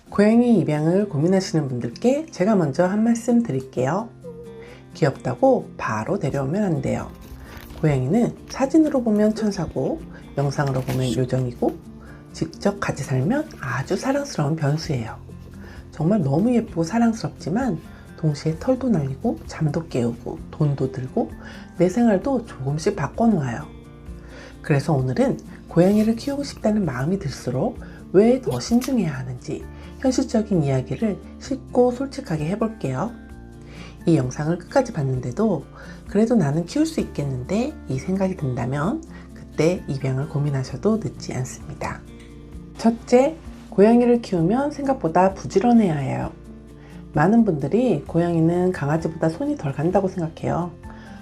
고양이 입양을 고민하시는 분들께 제가 먼저 한 말씀 드릴게요. 귀엽다고 바로 데려오면 안 돼요. 고양이는 사진으로 보면 천사고 영상으로 보면 요정이고 직접 같이 살면 아주 사랑스러운 변수예요. 정말 너무 예쁘고 사랑스럽지만 동시에 털도 날리고 잠도 깨우고 돈도 들고 내 생활도 조금씩 바꿔놓아요. 그래서 오늘은 고양이를 키우고 싶다는 마음이 들수록 왜 더 신중해야 하는지 현실적인 이야기를 쉽고 솔직하게 해볼게요. 이 영상을 끝까지 봤는데도 그래도 나는 키울 수 있겠는데 이 생각이 든다면 그때 입양을 고민하셔도 늦지 않습니다. 첫째, 고양이를 키우면 생각보다 부지런해야 해요. 많은 분들이 고양이는 강아지보다 손이 덜 간다고 생각해요.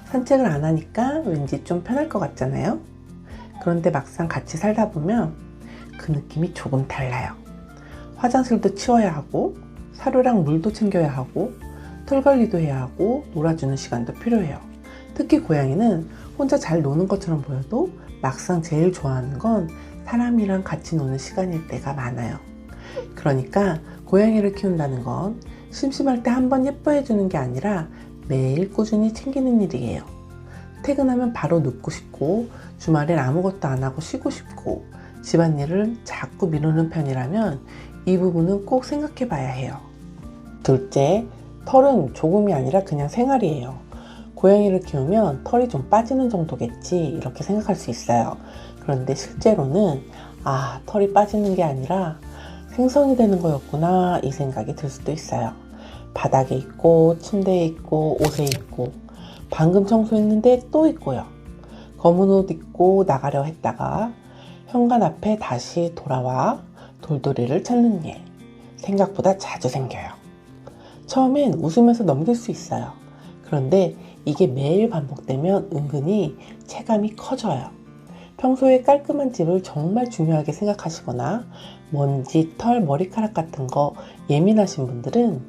산책을 안 하니까 왠지 좀 편할 것 같잖아요. 그런데 막상 같이 살다 보면 그 느낌이 조금 달라요. 화장실도 치워야 하고 사료랑 물도 챙겨야 하고 털 관리도 해야 하고 놀아주는 시간도 필요해요. 특히 고양이는 혼자 잘 노는 것처럼 보여도 막상 제일 좋아하는 건 사람이랑 같이 노는 시간일 때가 많아요. 그러니까 고양이를 키운다는 건 심심할 때 한번 예뻐해 주는 게 아니라 매일 꾸준히 챙기는 일이에요. 퇴근하면 바로 눕고 싶고 주말엔 아무것도 안 하고 쉬고 싶고 집안일을 자꾸 미루는 편이라면 이 부분은 꼭 생각해 봐야 해요. 둘째, 털은 조금이 아니라 그냥 생활이에요. 고양이를 키우면 털이 좀 빠지는 정도겠지 이렇게 생각할 수 있어요. 그런데 실제로는 털이 빠지는 게 아니라 생성이 되는 거였구나 이 생각이 들 수도 있어요. 바닥에 있고 침대에 있고 옷에 있고 방금 청소했는데 또 있고요. 검은 옷 입고 나가려 했다가 현관 앞에 다시 돌아와 돌돌이를 찾는 일 생각보다 자주 생겨요. 처음엔 웃으면서 넘길 수 있어요. 그런데 이게 매일 반복되면 은근히 체감이 커져요. 평소에 깔끔한 집을 정말 중요하게 생각하시거나 먼지, 털, 머리카락 같은 거 예민하신 분들은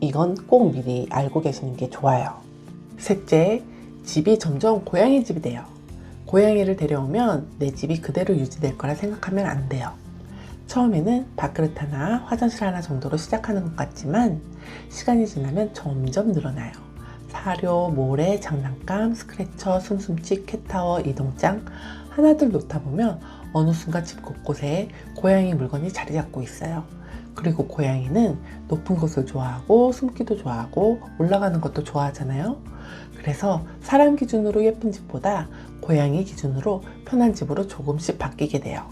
이건 꼭 미리 알고 계시는 게 좋아요. 셋째, 집이 점점 고양이 집이 돼요. 고양이를 데려오면 내 집이 그대로 유지될 거라 생각하면 안 돼요. 처음에는 밥그릇 하나, 화장실 하나 정도로 시작하는 것 같지만 시간이 지나면 점점 늘어나요. 사료, 모래, 장난감, 스크래처, 숨숨치, 캣타워, 이동장 하나둘 놓다 보면 어느 순간 집 곳곳에 고양이 물건이 자리 잡고 있어요. 그리고 고양이는 높은 곳을 좋아하고 숨기도 좋아하고 올라가는 것도 좋아하잖아요. 그래서 사람 기준으로 예쁜 집보다 고양이 기준으로 편한 집으로 조금씩 바뀌게 돼요.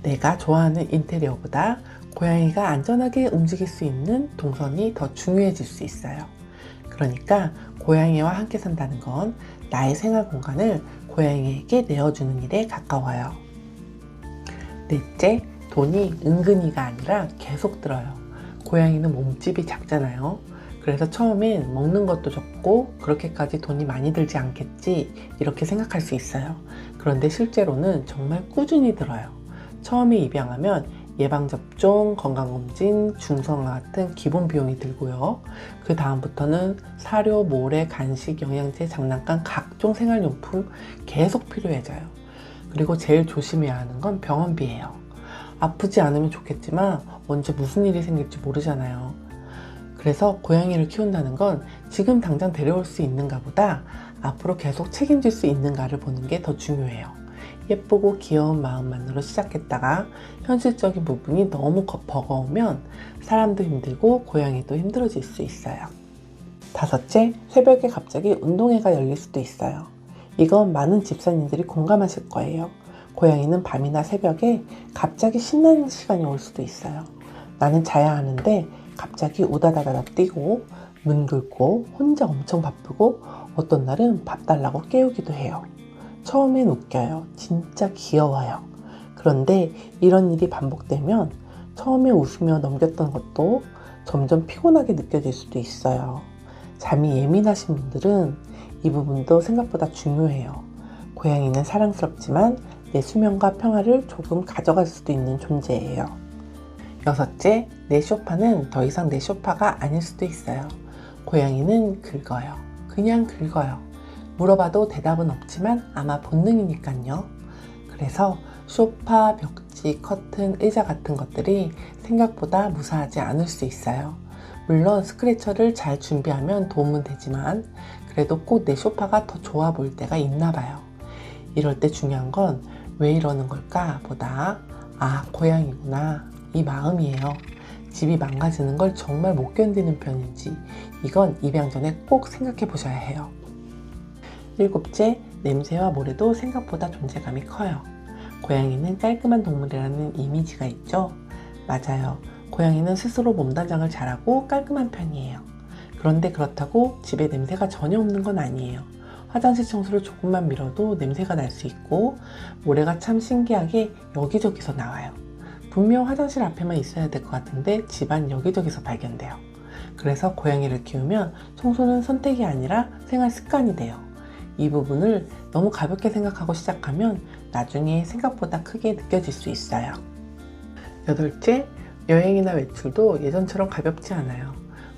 내가 좋아하는 인테리어보다 고양이가 안전하게 움직일 수 있는 동선이 더 중요해질 수 있어요. 그러니까 고양이와 함께 산다는 건 나의 생활 공간을 고양이에게 내어주는 일에 가까워요. 넷째, 돈이 은근히가 아니라 계속 들어요. 고양이는 몸집이 작잖아요. 그래서 처음엔 먹는 것도 적고 그렇게까지 돈이 많이 들지 않겠지 이렇게 생각할 수 있어요. 그런데 실제로는 정말 꾸준히 들어요. 처음에 입양하면 예방접종, 건강검진, 중성화 같은 기본 비용이 들고요. 그 다음부터는 사료, 모래, 간식, 영양제, 장난감, 각종 생활용품 계속 필요해져요. 그리고 제일 조심해야 하는 건 병원비예요. 아프지 않으면 좋겠지만 언제 무슨 일이 생길지 모르잖아요. 그래서 고양이를 키운다는 건 지금 당장 데려올 수 있는가 보다 앞으로 계속 책임질 수 있는가를 보는 게 더 중요해요. 예쁘고 귀여운 마음만으로 시작했다가 현실적인 부분이 너무 버거우면 사람도 힘들고 고양이도 힘들어질 수 있어요. 다섯째, 새벽에 갑자기 운동회가 열릴 수도 있어요. 이건 많은 집사님들이 공감하실 거예요. 고양이는 밤이나 새벽에 갑자기 신나는 시간이 올 수도 있어요. 나는 자야 하는데 갑자기 우다다다다 뛰고 문 긁고 혼자 엄청 바쁘고 어떤 날은 밥 달라고 깨우기도 해요. 처음엔 웃겨요. 진짜 귀여워요. 그런데 이런 일이 반복되면 처음에 웃으며 넘겼던 것도 점점 피곤하게 느껴질 수도 있어요. 잠이 예민하신 분들은 이 부분도 생각보다 중요해요. 고양이는 사랑스럽지만 내 수면과 평화를 조금 가져갈 수도 있는 존재예요. 여섯째, 내 소파는 더 이상 내 소파가 아닐 수도 있어요. 고양이는 긁어요. 그냥 긁어요. 물어봐도 대답은 없지만 아마 본능이니까요. 그래서 소파, 벽지, 접시, 커튼, 의자 같은 것들이 생각보다 무사하지 않을 수 있어요. 물론 스크래처를 잘 준비하면 도움은 되지만 그래도 꼭 내 소파가 더 좋아 보일 때가 있나 봐요. 이럴 때 중요한 건 왜 이러는 걸까 보다 고양이구나, 이 마음이에요. 집이 망가지는 걸 정말 못 견디는 편인지 이건 입양 전에 꼭 생각해 보셔야 해요. 7째, 냄새와 모래도 생각보다 존재감이 커요. 고양이는 깔끔한 동물이라는 이미지가 있죠? 맞아요. 고양이는 스스로 몸단장을 잘하고 깔끔한 편이에요. 그런데 그렇다고 집에 냄새가 전혀 없는 건 아니에요. 화장실 청소를 조금만 밀어도 냄새가 날 수 있고 모래가 참 신기하게 여기저기서 나와요. 분명 화장실 앞에만 있어야 될 것 같은데 집안 여기저기서 발견돼요. 그래서 고양이를 키우면 청소는 선택이 아니라 생활 습관이 돼요. 이 부분을 너무 가볍게 생각하고 시작하면 나중에 생각보다 크게 느껴질 수 있어요. 8째, 여행이나 외출도 예전처럼 가볍지 않아요.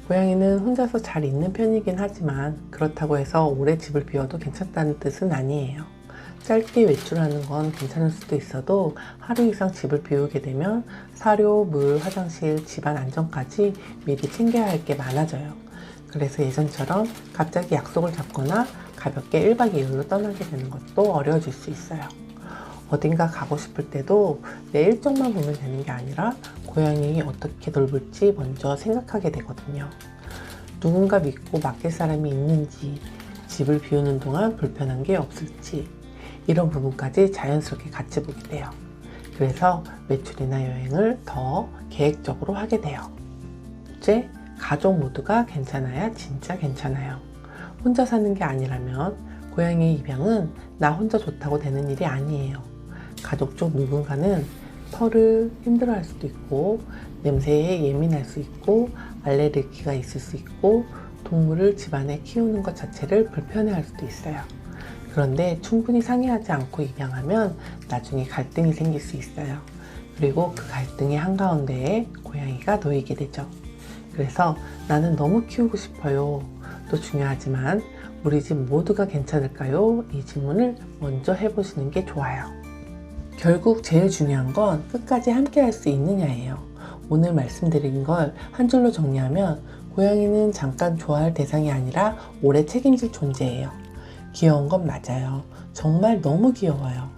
고양이는 혼자서 잘 있는 편이긴 하지만 그렇다고 해서 오래 집을 비워도 괜찮다는 뜻은 아니에요. 짧게 외출하는 건 괜찮을 수도 있어도 하루 이상 집을 비우게 되면 사료, 물, 화장실, 집안 안전까지 미리 챙겨야 할 게 많아져요. 그래서 예전처럼 갑자기 약속을 잡거나 가볍게 1박 2일로 떠나게 되는 것도 어려워질 수 있어요. 어딘가 가고 싶을 때도 내 일정만 보면 되는 게 아니라 고양이 어떻게 돌볼지 먼저 생각하게 되거든요. 누군가 믿고 맡길 사람이 있는지, 집을 비우는 동안 불편한 게 없을지 이런 부분까지 자연스럽게 같이 보게 돼요. 그래서 외출이나 여행을 더 계획적으로 하게 돼요. 둘째, 가족 모두가 괜찮아야 진짜 괜찮아요. 혼자 사는 게 아니라면 고양이 입양은 나 혼자 좋다고 되는 일이 아니에요. 가족 쪽 누군가는 털을 힘들어할 수도 있고 냄새에 예민할 수 있고 알레르기가 있을 수 있고 동물을 집안에 키우는 것 자체를 불편해할 수도 있어요. 그런데 충분히 상의하지 않고 입양하면 나중에 갈등이 생길 수 있어요. 그리고 그 갈등의 한가운데에 고양이가 놓이게 되죠. 그래서 나는 너무 키우고 싶어요. 또 중요하지만 우리 집 모두가 괜찮을까요? 이 질문을 먼저 해보시는 게 좋아요. 결국 제일 중요한 건 끝까지 함께 할 수 있느냐예요. 오늘 말씀드린 걸 한 줄로 정리하면 고양이는 잠깐 좋아할 대상이 아니라 오래 책임질 존재예요. 귀여운 건 맞아요. 정말 너무 귀여워요.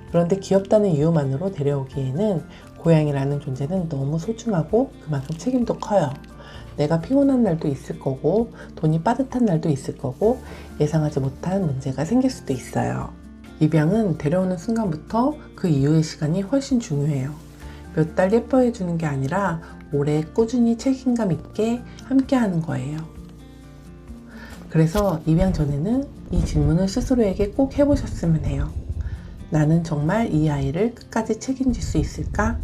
그런데 귀엽다는 이유만으로 데려오기에는 고양이라는 존재는 너무 소중하고 그만큼 책임도 커요. 내가 피곤한 날도 있을 거고 돈이 빠듯한 날도 있을 거고 예상하지 못한 문제가 생길 수도 있어요. 입양은 데려오는 순간부터 그 이후의 시간이 훨씬 중요해요. 몇 달 예뻐해 주는 게 아니라 오래 꾸준히 책임감 있게 함께 하는 거예요. 그래서 입양 전에는 이 질문을 스스로에게 꼭 해보셨으면 해요. 나는 정말 이 아이를 끝까지 책임질 수 있을까?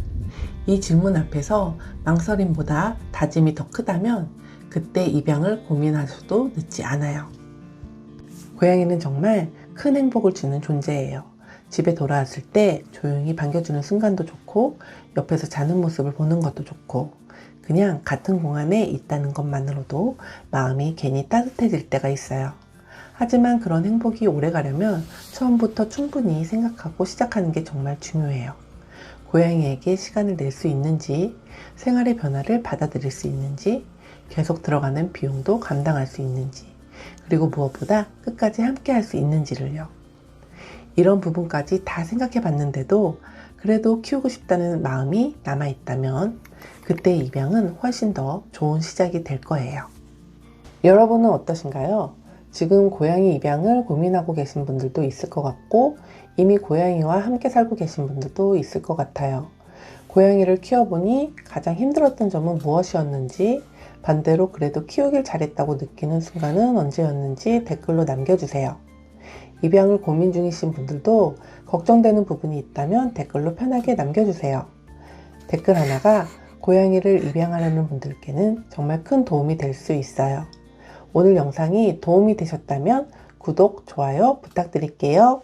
이 질문 앞에서 망설임보다 다짐이 더 크다면 그때 입양을 고민하셔도 늦지 않아요. 고양이는 정말 큰 행복을 주는 존재예요. 집에 돌아왔을 때 조용히 반겨주는 순간도 좋고 옆에서 자는 모습을 보는 것도 좋고 그냥 같은 공간에 있다는 것만으로도 마음이 괜히 따뜻해질 때가 있어요. 하지만 그런 행복이 오래 가려면 처음부터 충분히 생각하고 시작하는 게 정말 중요해요. 고양이에게 시간을 낼 수 있는지, 생활의 변화를 받아들일 수 있는지, 계속 들어가는 비용도 감당할 수 있는지, 그리고 무엇보다 끝까지 함께 할 수 있는지를요. 이런 부분까지 다 생각해 봤는데도 그래도 키우고 싶다는 마음이 남아있다면 그때 입양은 훨씬 더 좋은 시작이 될 거예요. 여러분은 어떠신가요? 지금 고양이 입양을 고민하고 계신 분들도 있을 것 같고 이미 고양이와 함께 살고 계신 분들도 있을 것 같아요. 고양이를 키워보니 가장 힘들었던 점은 무엇이었는지, 반대로 그래도 키우길 잘했다고 느끼는 순간은 언제였는지 댓글로 남겨주세요. 입양을 고민 중이신 분들도 걱정되는 부분이 있다면 댓글로 편하게 남겨주세요. 댓글 하나가 고양이를 입양하려는 분들께는 정말 큰 도움이 될 수 있어요. 오늘 영상이 도움이 되셨다면 구독, 좋아요 부탁드릴게요.